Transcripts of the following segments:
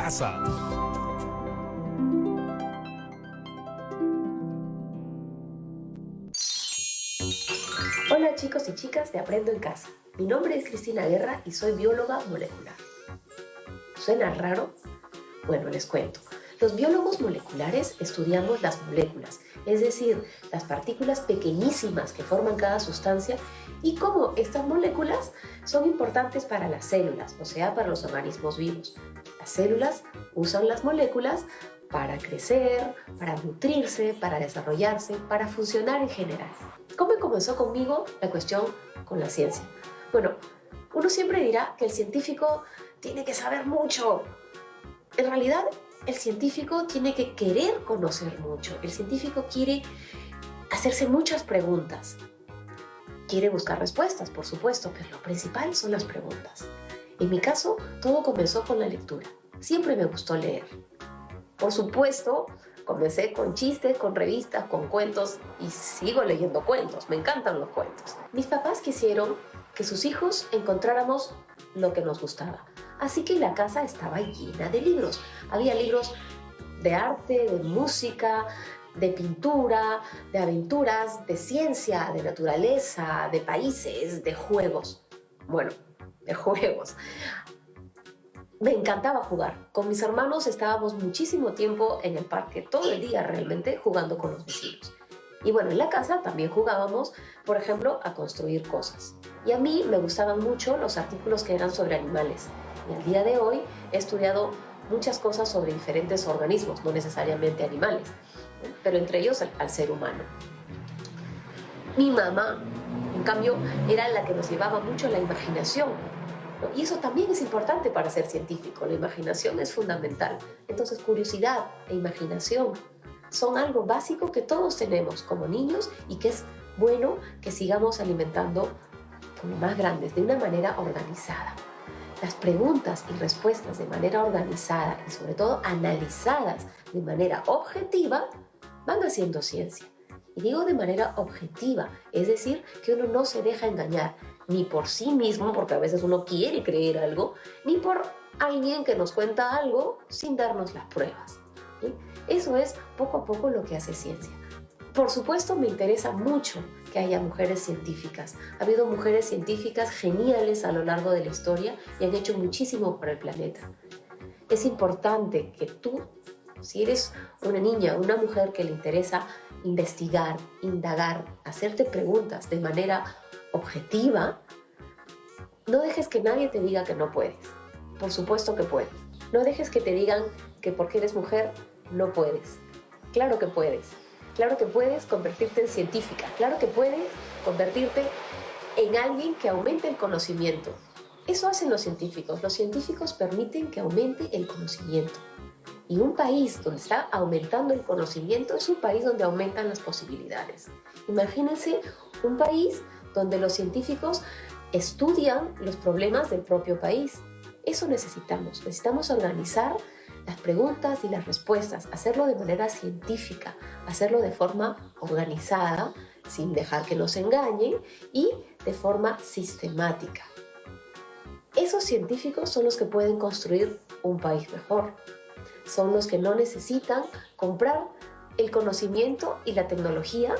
casa. Hola chicos y chicas de Aprendo en Casa. Mi nombre es Cristina Guerra y soy bióloga molecular. ¿Suena raro? Bueno, les cuento. Los biólogos moleculares estudiamos las moléculas, es decir, las partículas pequeñísimas que forman cada sustancia y cómo estas moléculas son importantes para las células, o sea, para los organismos vivos. Las células usan las moléculas para crecer, para nutrirse, para desarrollarse, para funcionar en general. ¿Cómo comenzó conmigo la cuestión con la ciencia? Bueno, uno siempre dirá que el científico tiene que saber mucho. En realidad, el científico tiene que querer conocer mucho. El científico quiere hacerse muchas preguntas. Quiere buscar respuestas, por supuesto, pero lo principal son las preguntas. En mi caso, todo comenzó con la lectura. Siempre me gustó leer. Por supuesto, comencé con chistes, con revistas, con cuentos y sigo leyendo cuentos. Me encantan los cuentos. Mis papás quisieron que sus hijos encontráramos lo que nos gustaba. Así que la casa estaba llena de libros. Había libros de arte, de música, de pintura, de aventuras, de ciencia, de naturaleza, de países, de juegos. Bueno, de juegos. Me encantaba jugar. Con mis hermanos estábamos muchísimo tiempo en el parque, todo el día realmente, jugando con los vecinos. Y bueno, en la casa también jugábamos, por ejemplo, a construir cosas. Y a mí me gustaban mucho los artículos que eran sobre animales. Y al día de hoy he estudiado muchas cosas sobre diferentes organismos, no necesariamente animales, pero entre ellos al ser humano. Mi mamá, en cambio, era la que nos llevaba mucho la imaginación. Y eso también es importante para ser científico, la imaginación es fundamental. Entonces, curiosidad e imaginación son algo básico que todos tenemos como niños y que es bueno que sigamos alimentando como más grandes, de una manera organizada. Las preguntas y respuestas de manera organizada y sobre todo analizadas de manera objetiva van haciendo ciencia. Y digo de manera objetiva, es decir, que uno no se deja engañar ni por sí mismo, porque a veces uno quiere creer algo, ni por alguien que nos cuenta algo sin darnos las pruebas. ¿Sí? Eso es poco a poco lo que hace ciencia. Por supuesto, me interesa mucho que haya mujeres científicas. Ha habido mujeres científicas geniales a lo largo de la historia y han hecho muchísimo por el planeta. Es importante que tú, si eres una niña, una mujer que le interesa investigar, indagar, hacerte preguntas de manera objetiva, no dejes que nadie te diga que no puedes. Por supuesto que puedes. No dejes que te digan que porque eres mujer no puedes. Claro que puedes. Claro que puedes convertirte en científica. Claro que puedes convertirte en alguien que aumente el conocimiento. Eso hacen los científicos. Los científicos permiten que aumente el conocimiento. Y un país donde está aumentando el conocimiento es un país donde aumentan las posibilidades. Imagínense un país donde los científicos estudian los problemas del propio país. Eso necesitamos. Necesitamos organizar las preguntas y las respuestas, hacerlo de manera científica, hacerlo de forma organizada, sin dejar que nos engañen y de forma sistemática. Esos científicos son los que pueden construir un país mejor. Son los que no necesitan comprar el conocimiento y la tecnología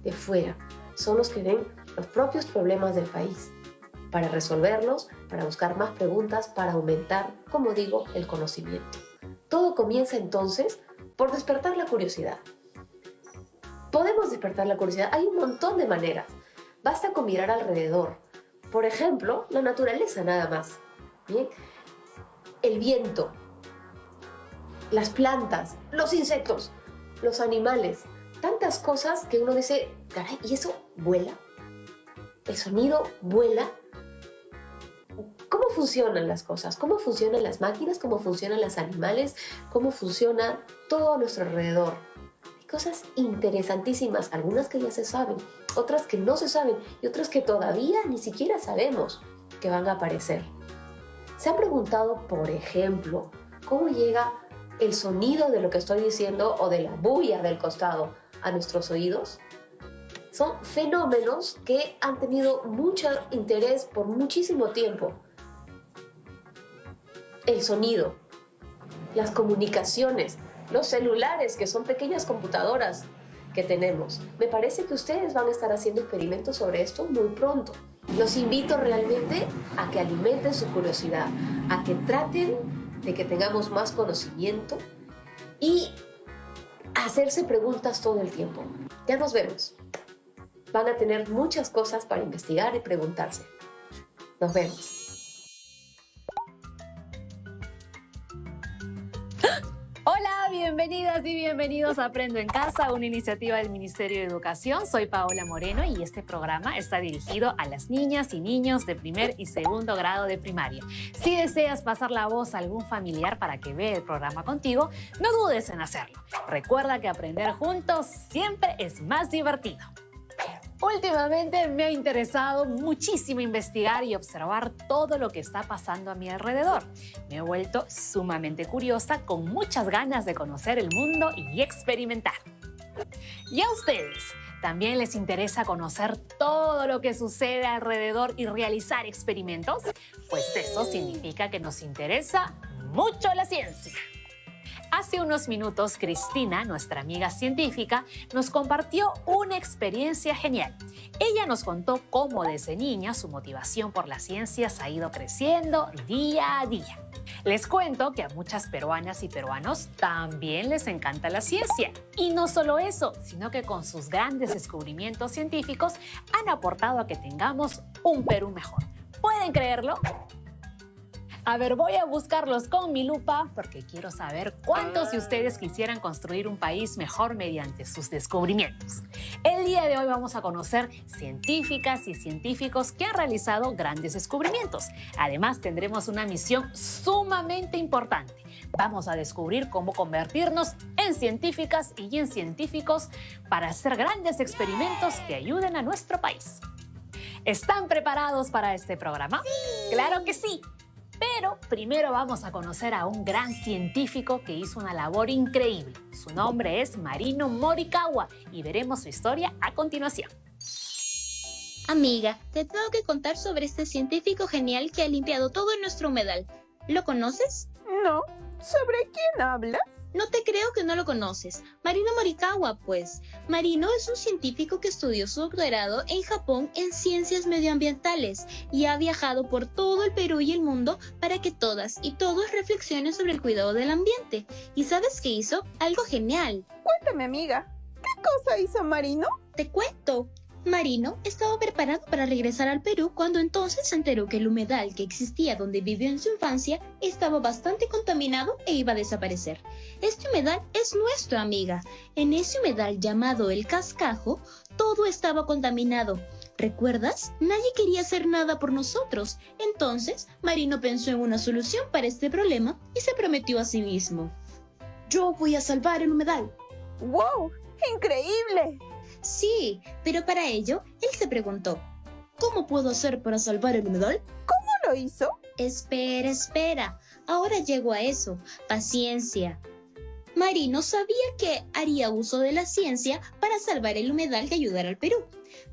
de fuera. Son los que ven los propios problemas del país para resolverlos, para buscar más preguntas, para aumentar, como digo, el conocimiento. Todo comienza entonces por despertar la curiosidad. Podemos despertar la curiosidad. Hay un montón de maneras. Basta con mirar alrededor. Por ejemplo, la naturaleza nada más. ¿Bien? El viento, las plantas, los insectos, los animales. Tantas cosas que uno dice, caray, ¿y eso vuela? ¿El sonido vuela? ¿Cómo funcionan las cosas? ¿Cómo funcionan las máquinas? ¿Cómo funcionan los animales? ¿Cómo funciona todo a nuestro alrededor? Hay cosas interesantísimas, algunas que ya se saben, otras que no se saben y otras que todavía ni siquiera sabemos que van a aparecer. ¿Se han preguntado, por ejemplo, cómo llega el sonido de lo que estoy diciendo o de la bulla del costado a nuestros oídos? Son fenómenos que han tenido mucho interés por muchísimo tiempo. El sonido. las comunicaciones, los celulares, que son pequeñas computadoras que tenemos. Me parece que ustedes van a estar haciendo experimentos sobre esto muy pronto. Los invito realmente a que alimenten su curiosidad, a que traten de que tengamos más conocimiento y hacerse preguntas todo el tiempo. Ya nos vemos. Van a tener muchas cosas para investigar y preguntarse. Nos vemos. Hola, bienvenidas y bienvenidos a Aprendo en Casa, una iniciativa del Ministerio de Educación. Soy Paola Moreno y este programa está dirigido a las niñas y niños de primer y segundo grado de primaria. Si deseas pasar la voz a algún familiar para que vea el programa contigo, no dudes en hacerlo. Recuerda que aprender juntos siempre es más divertido. Últimamente me ha interesado muchísimo investigar y observar todo lo que está pasando a mi alrededor. Me he vuelto sumamente curiosa, con muchas ganas de conocer el mundo y experimentar. ¿Y a ustedes? ¿También les interesa conocer todo lo que sucede alrededor y realizar experimentos? Pues eso significa que nos interesa mucho la ciencia. Hace unos minutos, Cristina, nuestra amiga científica, nos compartió una experiencia genial. Ella nos contó cómo desde niña su motivación por las ciencias ha ido creciendo día a día. Les cuento que a muchas peruanas y peruanos también les encanta la ciencia. Y no solo eso, sino que con sus grandes descubrimientos científicos han aportado a que tengamos un Perú mejor. ¿Pueden creerlo? A ver, voy a buscarlos con mi lupa porque quiero saber cuántos de ustedes quisieran construir un país mejor mediante sus descubrimientos. El día de hoy vamos a conocer científicas y científicos que han realizado grandes descubrimientos. Además, tendremos una misión sumamente importante. Vamos a descubrir cómo convertirnos en científicas y en científicos para hacer grandes experimentos que ayuden a nuestro país. ¿Están preparados para este programa? ¡Sí! ¡Claro que sí! Pero primero vamos a conocer a un gran científico que hizo una labor increíble. Su nombre es Marino Morikawa y veremos su historia a continuación. Amiga, te tengo que contar sobre este científico genial que ha limpiado todo nuestro humedal. ¿Lo conoces? No. ¿Sobre quién hablas? No te creo que no lo conoces. Marino Morikawa, pues. Marino es un científico que estudió su doctorado en Japón en ciencias medioambientales y ha viajado por todo el Perú y el mundo para que todas y todos reflexionen sobre el cuidado del ambiente. ¿Y sabes qué hizo? Algo genial. Cuéntame, amiga. ¿Qué cosa hizo Marino? Te cuento. Marino estaba preparado para regresar al Perú cuando entonces se enteró que el humedal que existía donde vivió en su infancia estaba bastante contaminado e iba a desaparecer. Este humedal es nuestro, amiga. En ese humedal llamado el Cascajo, todo estaba contaminado. ¿Recuerdas? Nadie quería hacer nada por nosotros. Entonces, Marino pensó en una solución para este problema y se prometió a sí mismo: yo voy a salvar el humedal. ¡Wow! ¡Increíble! Sí, pero para ello, él se preguntó: ¿cómo puedo hacer para salvar el humedal? ¿Cómo lo hizo? Espera. Ahora llego a eso. Paciencia. Marino sabía que haría uso de la ciencia para salvar el humedal y ayudar al Perú.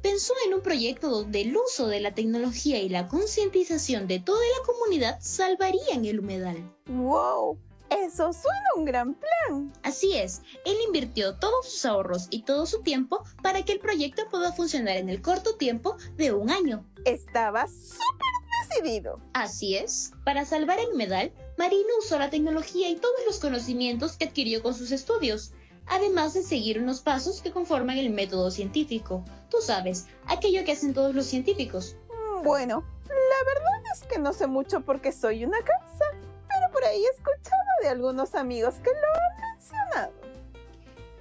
Pensó en un proyecto donde el uso de la tecnología y la concientización de toda la comunidad salvarían el humedal. ¡Wow! Eso suena un gran plan. Así es, él invirtió todos sus ahorros y todo su tiempo para que el proyecto pueda funcionar en el corto tiempo de 1 año. Estaba súper decidido. Así es, para salvar el humedal, Marino usó la tecnología y todos los conocimientos que adquirió con sus estudios, además de seguir unos pasos que conforman el método científico. Tú sabes, aquello que hacen todos los científicos. Bueno, la verdad es que no sé mucho porque soy una cabeza, pero por ahí he escuchado de algunos amigos que lo han mencionado.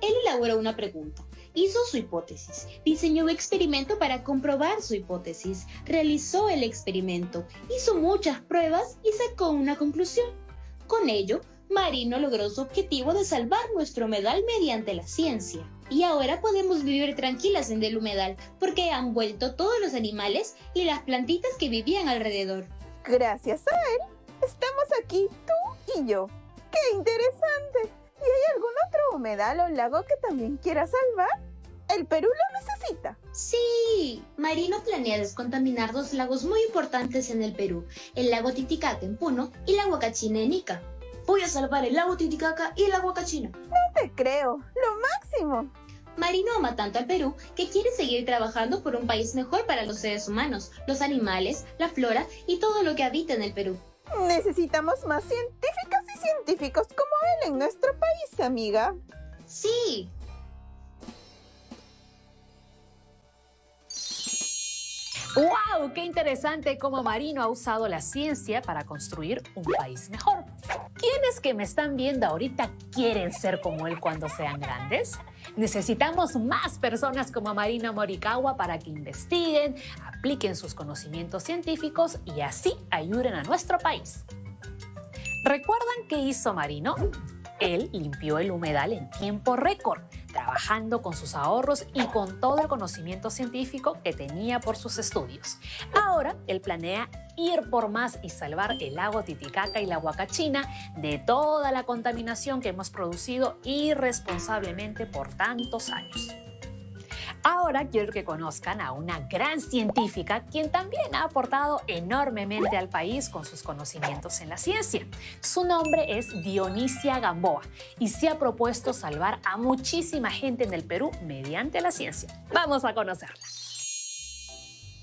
Él elaboró una pregunta, hizo su hipótesis, diseñó un experimento para comprobar su hipótesis, realizó el experimento, hizo muchas pruebas y sacó una conclusión. Con ello, Marino logró su objetivo de salvar nuestro humedal mediante la ciencia. Y ahora podemos vivir tranquilas en el humedal porque han vuelto todos los animales y las plantitas que vivían alrededor. Gracias a él, estamos aquí tú y yo. ¡Qué interesante! ¿Y hay algún otro humedal o lago que también quiera salvar? El Perú lo necesita. Sí, Marino planea descontaminar 2 lagos muy importantes en el Perú, el lago Titicaca en Puno y la Huacachina en Ica. Voy a salvar el lago Titicaca y el agua Cachina. No te creo, lo máximo. Marino ama tanto al Perú que quiere seguir trabajando por un país mejor para los seres humanos, los animales, la flora y todo lo que habita en el Perú. Necesitamos más científicas y científicos como él en nuestro país, amiga. Sí. ¡Wow! ¡Qué interesante cómo Marino ha usado la ciencia para construir un país mejor! ¿Quiénes que me están viendo ahorita quieren ser como él cuando sean grandes? Necesitamos más personas como Marino Morikawa para que investiguen, apliquen sus conocimientos científicos y así ayuden a nuestro país. ¿Recuerdan qué hizo Marino? Él limpió el humedal en tiempo récord, trabajando con sus ahorros y con todo el conocimiento científico que tenía por sus estudios. Ahora, él planea ir por más y salvar el lago Titicaca y la Huacachina de toda la contaminación que hemos producido irresponsablemente por tantos años. Ahora quiero que conozcan a una gran científica quien también ha aportado enormemente al país con sus conocimientos en la ciencia. Su nombre es Dionisia Gamboa y se ha propuesto salvar a muchísima gente en el Perú mediante la ciencia. Vamos a conocerla.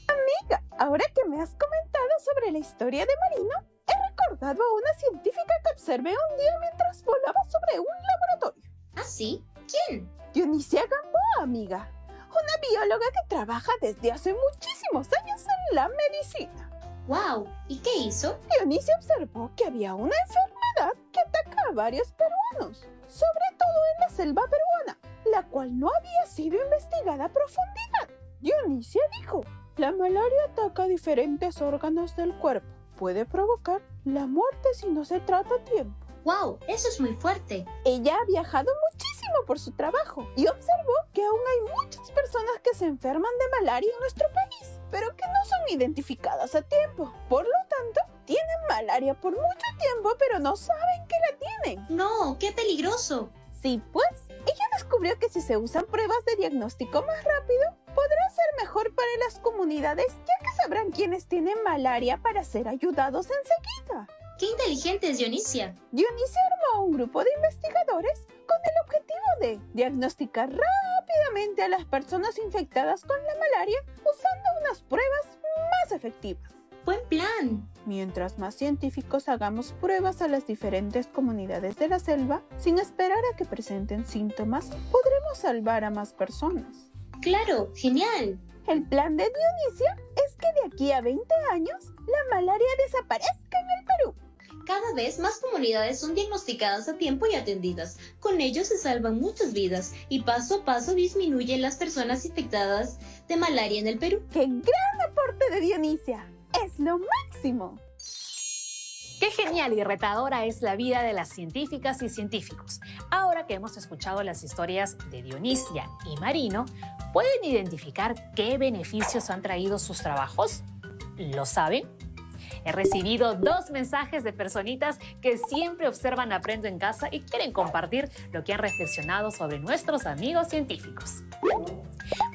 Amiga, ahora que me has comentado sobre la historia de Marino, he recordado a una científica que observé un día mientras volaba sobre un laboratorio. ¿Ah, sí? ¿Quién? Dionisia Gamboa, amiga. Una bióloga que trabaja desde hace muchísimos años en la medicina. ¡Wow! ¿Y qué hizo? Dionisia observó que había una enfermedad que ataca a varios peruanos, sobre todo en la selva peruana, la cual no había sido investigada a profundidad. Dionisia dijo: la malaria ataca diferentes órganos del cuerpo. Puede provocar la muerte si no se trata a tiempo. ¡Wow! Eso es muy fuerte. Ella ha viajado muchísimo por su trabajo y observó que aún hay muchas personas que se enferman de malaria en nuestro país, pero que no son identificadas a tiempo. Por lo tanto, tienen malaria por mucho tiempo, pero no saben que la tienen. ¡No! ¡Qué peligroso! Sí, pues, ella descubrió que si se usan pruebas de diagnóstico más rápido, podrá ser mejor para las comunidades, ya que sabrán quiénes tienen malaria para ser ayudados enseguida. ¡Qué inteligente es Dionisia! Dionisia armó un grupo de investigadores con el objetivo de diagnosticar rápidamente a las personas infectadas con la malaria usando unas pruebas más efectivas. ¡Buen plan! Mientras más científicos hagamos pruebas a las diferentes comunidades de la selva, sin esperar a que presenten síntomas, podremos salvar a más personas. ¡Claro! ¡Genial! El plan de Dionisia es que de aquí a 20 años, la malaria desaparezca en el Perú. Cada vez más comunidades son diagnosticadas a tiempo y atendidas. Con ello se salvan muchas vidas y paso a paso disminuyen las personas infectadas de malaria en el Perú. ¡Qué gran aporte de Dionisia! ¡Es lo máximo! ¡Qué genial y retadora es la vida de las científicas y científicos! Ahora que hemos escuchado las historias de Dionisia y Marino, ¿pueden identificar qué beneficios han traído sus trabajos? ¿Lo saben? He recibido 2 mensajes de personitas que siempre observan Aprendo en Casa y quieren compartir lo que han reflexionado sobre nuestros amigos científicos.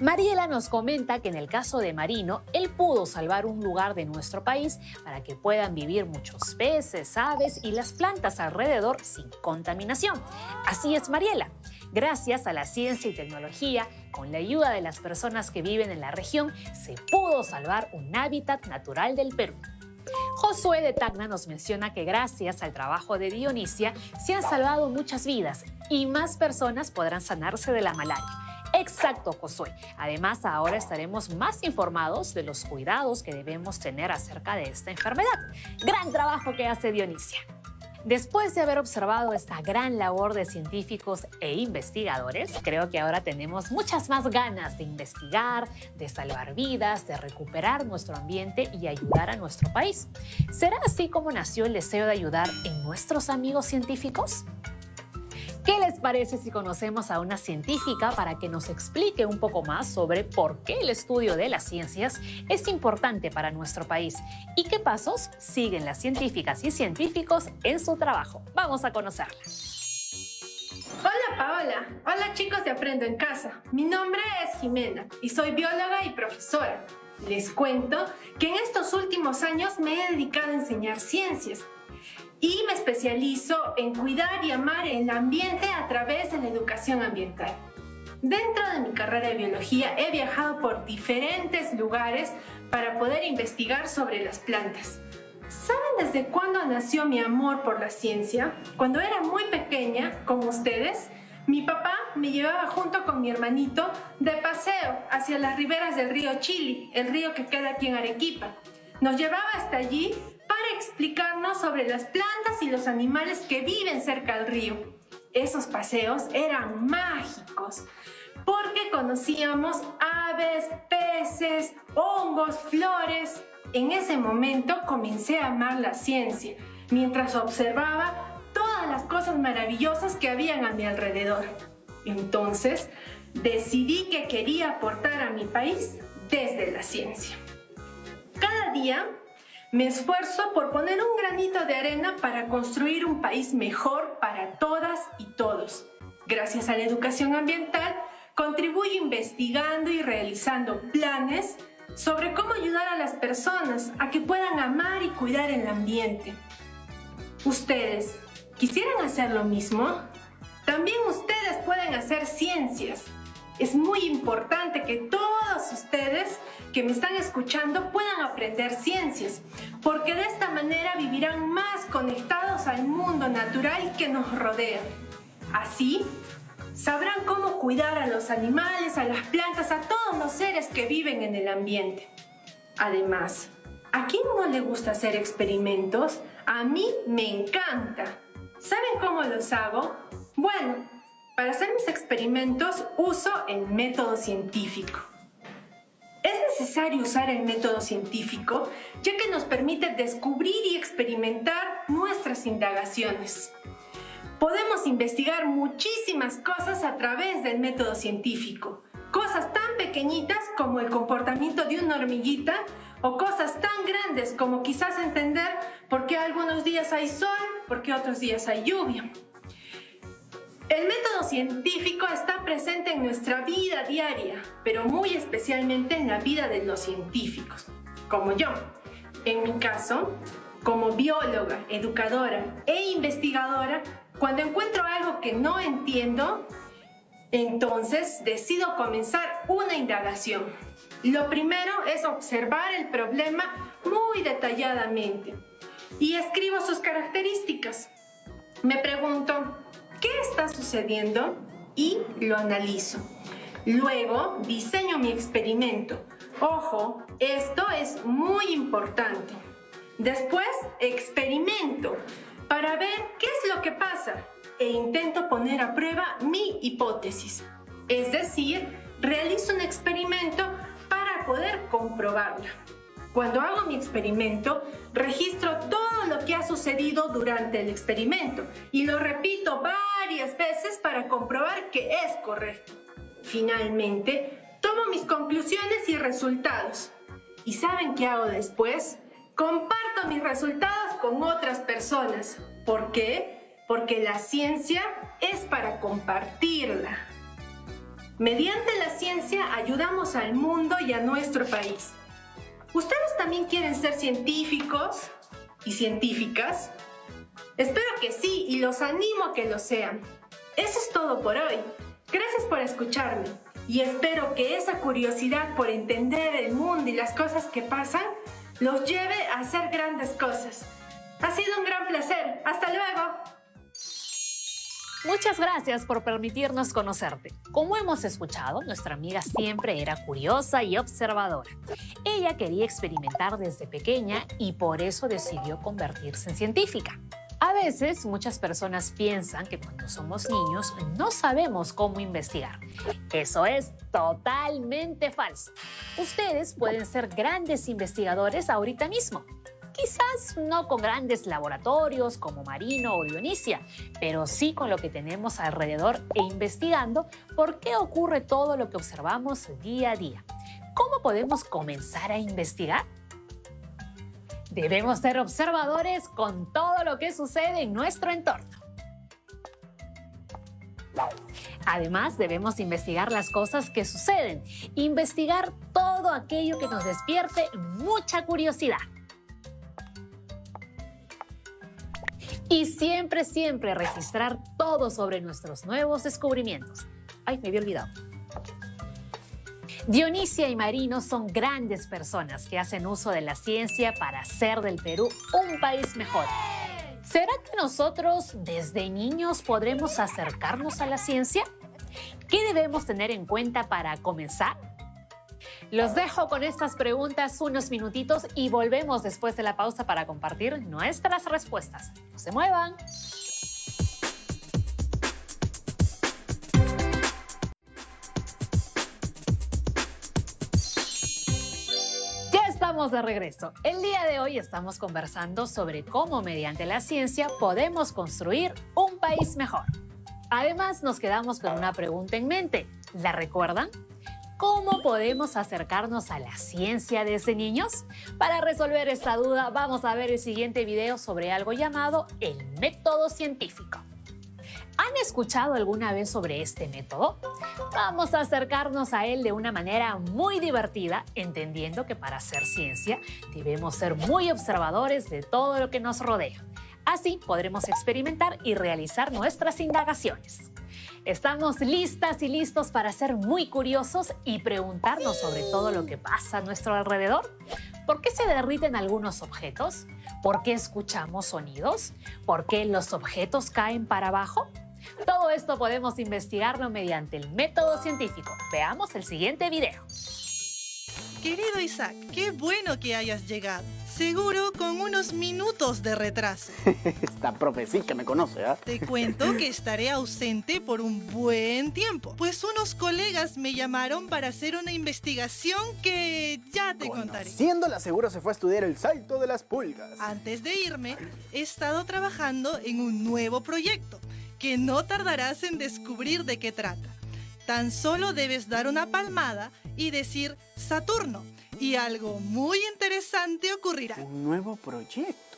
Mariela nos comenta que en el caso de Marino, él pudo salvar un lugar de nuestro país para que puedan vivir muchos peces, aves y las plantas alrededor sin contaminación. Así es, Mariela. Gracias a la ciencia y tecnología, con la ayuda de las personas que viven en la región, se pudo salvar un hábitat natural del Perú. Josué de Tacna nos menciona que gracias al trabajo de Dionisia se han salvado muchas vidas y más personas podrán sanarse de la malaria. Exacto, Josué. Además, ahora estaremos más informados de los cuidados que debemos tener acerca de esta enfermedad. Gran trabajo que hace Dionisia. Después de haber observado esta gran labor de científicos e investigadores, creo que ahora tenemos muchas más ganas de investigar, de salvar vidas, de recuperar nuestro ambiente y ayudar a nuestro país. ¿Será así como nació el deseo de ayudar en nuestros amigos científicos? ¿Qué les parece si conocemos a una científica para que nos explique un poco más sobre por qué el estudio de las ciencias es importante para nuestro país y qué pasos siguen las científicas y científicos en su trabajo? Vamos a conocerla. Hola Paola, hola chicos de Aprendo en Casa. Mi nombre es Jimena y soy bióloga y profesora. Les cuento que en estos últimos años me he dedicado a enseñar ciencias. y me especializo en cuidar y amar el ambiente a través de la educación ambiental. Dentro de mi carrera de biología he viajado por diferentes lugares para poder investigar sobre las plantas. ¿Saben desde cuándo nació mi amor por la ciencia? Cuando era muy pequeña, como ustedes, mi papá me llevaba junto con mi hermanito de paseo hacia las riberas del río Chili, el río que queda aquí en Arequipa. Nos llevaba hasta allí para explicarnos sobre las plantas y los animales que viven cerca del río. Esos paseos eran mágicos porque conocíamos aves, peces, hongos, flores. En ese momento comencé a amar la ciencia mientras observaba todas las cosas maravillosas que habían a mi alrededor. Entonces, decidí que quería aportar a mi país desde la ciencia. Cada día me esfuerzo por poner un granito de arena para construir un país mejor para todas y todos. Gracias a la educación ambiental, contribuyo investigando y realizando planes sobre cómo ayudar a las personas a que puedan amar y cuidar el ambiente. ¿Ustedes quisieran hacer lo mismo? También ustedes pueden hacer ciencias. Es muy importante que todos ustedes que me están escuchando puedan aprender ciencias, porque de esta manera vivirán más conectados al mundo natural que nos rodea. Así, sabrán cómo cuidar a los animales, a las plantas, a todos los seres que viven en el ambiente. Además, ¿a quién no le gusta hacer experimentos? A mí me encanta. ¿Saben cómo los hago? Bueno, para hacer mis experimentos uso el método científico. Es necesario usar el método científico ya que nos permite descubrir y experimentar nuestras indagaciones. Podemos investigar muchísimas cosas a través del método científico. Cosas tan pequeñitas como el comportamiento de una hormiguita o cosas tan grandes como quizás entender por qué algunos días hay sol, por qué otros días hay lluvia. El método científico está presente en nuestra vida diaria, pero muy especialmente en la vida de los científicos, como yo. En mi caso, como bióloga, educadora e investigadora, cuando encuentro algo que no entiendo, entonces decido comenzar una indagación. Lo primero es observar el problema muy detalladamente y escribo sus características. Me pregunto, ¿qué está sucediendo? Y lo analizo. Luego diseño mi experimento. Ojo, esto es muy importante. Después experimento para ver qué es lo que pasa e intento poner a prueba mi hipótesis. Es decir, realizo un experimento para poder comprobarla. Cuando hago mi experimento, registro todo lo que ha sucedido durante el experimento y lo repito varias veces para comprobar que es correcto. Finalmente, tomo mis conclusiones y resultados. ¿Y saben qué hago después? Comparto mis resultados con otras personas. ¿Por qué? Porque la ciencia es para compartirla. Mediante la ciencia ayudamos al mundo y a nuestro país. ¿Ustedes también quieren ser científicos y científicas? Espero que sí y los animo a que lo sean. Eso es todo por hoy. Gracias por escucharme y espero que esa curiosidad por entender el mundo y las cosas que pasan los lleve a hacer grandes cosas. Ha sido un gran placer. ¡Hasta luego! Muchas gracias por permitirnos conocerte. Como hemos escuchado, nuestra amiga siempre era curiosa y observadora. Ella quería experimentar desde pequeña y por eso decidió convertirse en científica. A veces, muchas personas piensan que cuando somos niños no sabemos cómo investigar. Eso es totalmente falso. Ustedes pueden ser grandes investigadores ahorita mismo. Quizás no con grandes laboratorios como Marino o Dionisia, pero sí con lo que tenemos alrededor e investigando por qué ocurre todo lo que observamos día a día. ¿Cómo podemos comenzar a investigar? Debemos ser observadores con todo lo que sucede en nuestro entorno. Además, debemos investigar las cosas que suceden, investigar todo aquello que nos despierte mucha curiosidad. Y siempre, siempre registrar todo sobre nuestros nuevos descubrimientos. Ay, me había olvidado. Dionisia y Marino son grandes personas que hacen uso de la ciencia para hacer del Perú un país mejor. ¿Será que nosotros desde niños podremos acercarnos a la ciencia? ¿Qué debemos tener en cuenta para comenzar? Los dejo con estas preguntas unos minutitos y volvemos después de la pausa para compartir nuestras respuestas. ¡No se muevan! Estamos de regreso. El día de hoy estamos conversando sobre cómo mediante la ciencia podemos construir un país mejor. Además, nos quedamos con una pregunta en mente. ¿La recuerdan? ¿Cómo podemos acercarnos a la ciencia desde niños? Para resolver esta duda, vamos a ver el siguiente video sobre algo llamado el método científico. ¿Han escuchado alguna vez sobre este método? Vamos a acercarnos a él de una manera muy divertida, entendiendo que para hacer ciencia debemos ser muy observadores de todo lo que nos rodea. Así podremos experimentar y realizar nuestras indagaciones. ¿Estamos listas y listos para ser muy curiosos y preguntarnos sobre todo lo que pasa a nuestro alrededor? ¿Por qué se derriten algunos objetos? ¿Por qué escuchamos sonidos? ¿Por qué los objetos caen para abajo? Todo esto podemos investigarlo mediante el método científico. Veamos el siguiente video. Querido Isaac, qué bueno que hayas llegado. Seguro con unos minutos de retraso. Esta profe sí que me conoce, ¿ah? Te cuento que estaré ausente por un buen tiempo, pues unos colegas me llamaron para hacer una investigación que ya te contaré. Conociéndola, seguro se fue a estudiar el salto de las pulgas. Antes de irme, he estado trabajando en un nuevo proyecto que no tardarás en descubrir de qué trata. Tan solo debes dar una palmada y decir Saturno, y algo muy interesante ocurrirá. Un nuevo proyecto.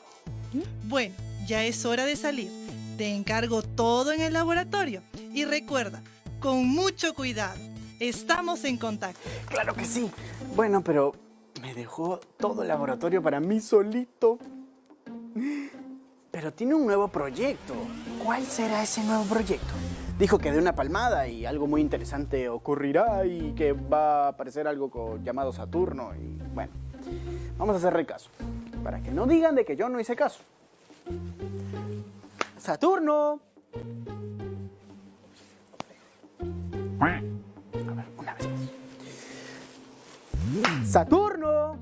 Bueno, ya es hora de salir. Te encargo todo en el laboratorio. Y recuerda, con mucho cuidado, estamos en contacto. Claro que sí. Bueno, pero me dejó todo el laboratorio para mí solito. Pero tiene un nuevo proyecto. ¿Cuál será ese nuevo proyecto? Dijo que de una palmada y algo muy interesante ocurrirá y que va a aparecer algo llamado Saturno. Y bueno, vamos a hacerle caso, para que no digan de que yo no hice caso. ¡Saturno! A ver, una vez más. ¡Saturno!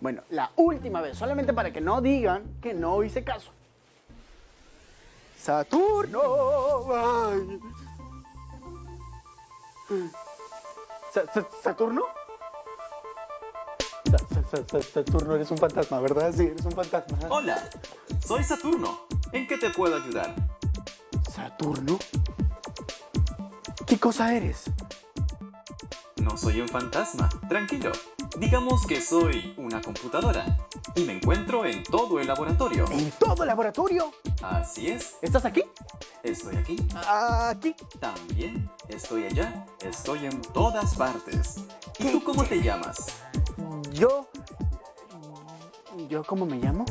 Bueno, la última vez, solamente para que no digan que no hice caso. ¡Saturno! ¡Ay! ¿Saturno? Saturno, eres un fantasma, ¿verdad? Sí, eres un fantasma. Hola, soy Saturno. ¿En qué te puedo ayudar? ¿Saturno? ¿Qué cosa eres? No soy un fantasma, tranquilo. Digamos que soy una computadora y me encuentro en todo el laboratorio. ¿En todo el laboratorio? Así es. ¿Estás aquí? Estoy aquí. ¿Aquí? También estoy allá. Estoy en todas partes. ¿Y tú cómo te llamas? ¿Yo cómo me llamo?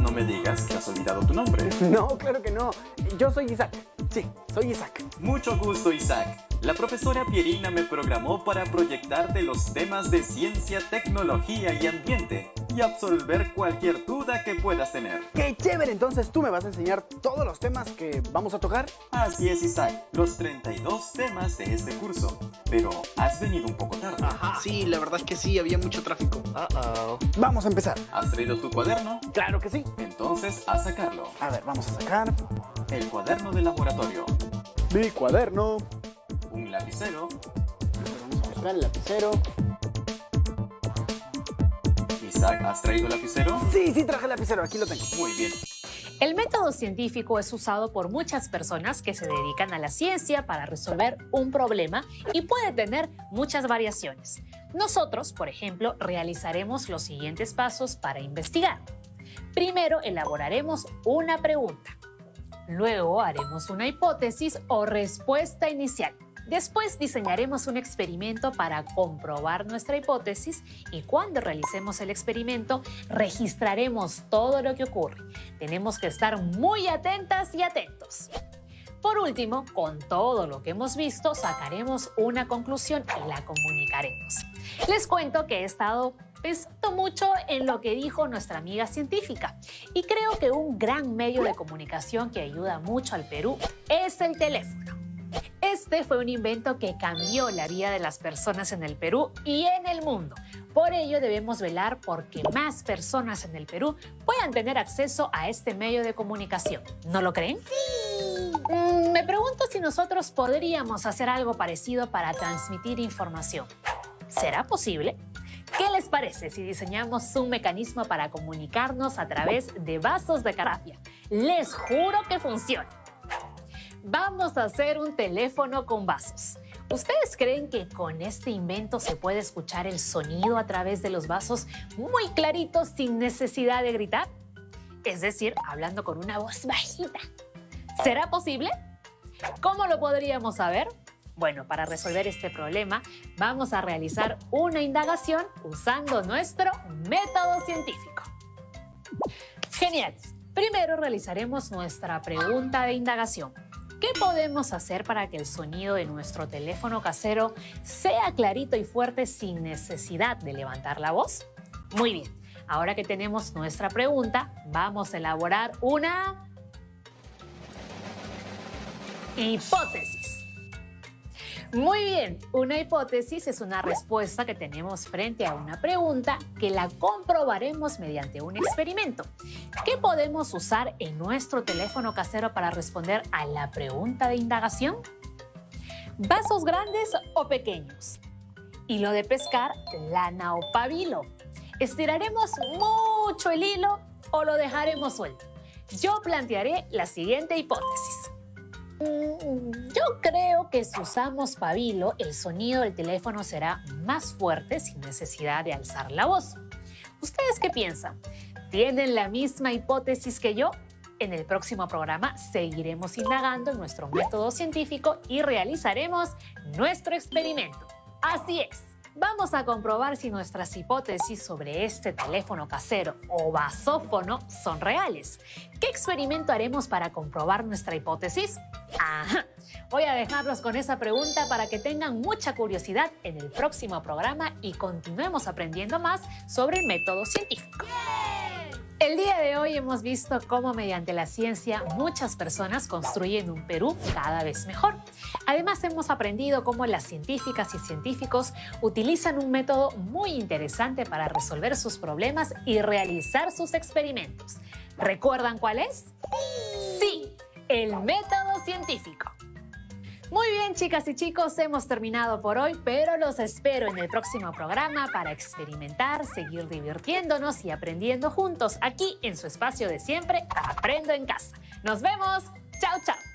No me digas que has olvidado tu nombre. No, claro que no. Yo soy Isaac. Sí, soy Isaac. Mucho gusto, Isaac. La profesora Pierina me programó para proyectarte los temas de ciencia, tecnología y ambiente y absolver cualquier duda que puedas tener. ¡Qué chévere! Entonces, ¿tú me vas a enseñar todos los temas que vamos a tocar? Así es, Isaac. Los 32 temas de este curso. Pero has venido un poco tarde. Ajá. Sí, la verdad es que sí, había mucho tráfico. Vamos a empezar. ¿Has traído tu cuaderno? Claro que sí. Entonces, a sacarlo. A ver, vamos a sacar El cuaderno de laboratorio. mi cuaderno. Un lapicero. Vamos a buscar el lapicero. Isaac, ¿has traído lapicero? Sí, traje el lapicero. Aquí lo tengo. Muy bien. El método científico es usado por muchas personas que se dedican a la ciencia para resolver un problema y puede tener muchas variaciones. Nosotros, por ejemplo, realizaremos los siguientes pasos para investigar. Primero, elaboraremos una pregunta. Luego, haremos una hipótesis o respuesta inicial. Después diseñaremos un experimento para comprobar nuestra hipótesis y cuando realicemos el experimento registraremos todo lo que ocurre. Tenemos que estar muy atentas y atentos. Por último, con todo lo que hemos visto, sacaremos una conclusión y la comunicaremos. Les cuento que he estado pensando mucho en lo que dijo nuestra amiga científica y creo que un gran medio de comunicación que ayuda mucho al Perú es el teléfono. Este fue un invento que cambió la vida de las personas en el Perú y en el mundo. Por ello debemos velar por que más personas en el Perú puedan tener acceso a este medio de comunicación. ¿No lo creen? Sí. Me pregunto si nosotros podríamos hacer algo parecido para transmitir información. ¿Será posible? ¿Qué les parece si diseñamos un mecanismo para comunicarnos a través de vasos de carafia? Les juro que funciona. Vamos a hacer un teléfono con vasos. ¿Ustedes creen que con este invento se puede escuchar el sonido a través de los vasos muy clarito sin necesidad de gritar? Es decir, hablando con una voz bajita. ¿Será posible? ¿Cómo lo podríamos saber? Bueno, para resolver este problema vamos a realizar una indagación usando nuestro método científico. Genial. Primero realizaremos nuestra pregunta de indagación. ¿Qué podemos hacer para que el sonido de nuestro teléfono casero sea clarito y fuerte sin necesidad de levantar la voz? Muy bien, ahora que tenemos nuestra pregunta, vamos a elaborar una hipótesis. Muy bien, una hipótesis es una respuesta que tenemos frente a una pregunta que la comprobaremos mediante un experimento. ¿Qué podemos usar en nuestro teléfono casero para responder a la pregunta de indagación? ¿Vasos grandes o pequeños? Hilo de pescar, lana o pabilo. ¿Estiraremos mucho el hilo o lo dejaremos suelto? Yo plantearé la siguiente hipótesis. Yo creo que si usamos pabilo, el sonido del teléfono será más fuerte sin necesidad de alzar la voz. ¿Ustedes qué piensan? ¿Tienen la misma hipótesis que yo? En el próximo programa seguiremos indagando en nuestro método científico y realizaremos nuestro experimento. Así es. Vamos a comprobar si nuestras hipótesis sobre este teléfono casero o vasófono son reales. ¿Qué experimento haremos para comprobar nuestra hipótesis? Ajá. Voy a dejarlos con esa pregunta para que tengan mucha curiosidad en el próximo programa y continuemos aprendiendo más sobre el método científico. El día de hoy hemos visto cómo mediante la ciencia muchas personas construyen un Perú cada vez mejor. Además hemos aprendido cómo las científicas y científicos utilizan un método muy interesante para resolver sus problemas y realizar sus experimentos. ¿Recuerdan cuál es? Sí, el método científico. Muy bien, chicas y chicos, hemos terminado por hoy, pero los espero en el próximo programa para experimentar, seguir divirtiéndonos y aprendiendo juntos aquí en su espacio de siempre, Aprendo en Casa. ¡Nos vemos! ¡Chao, chao!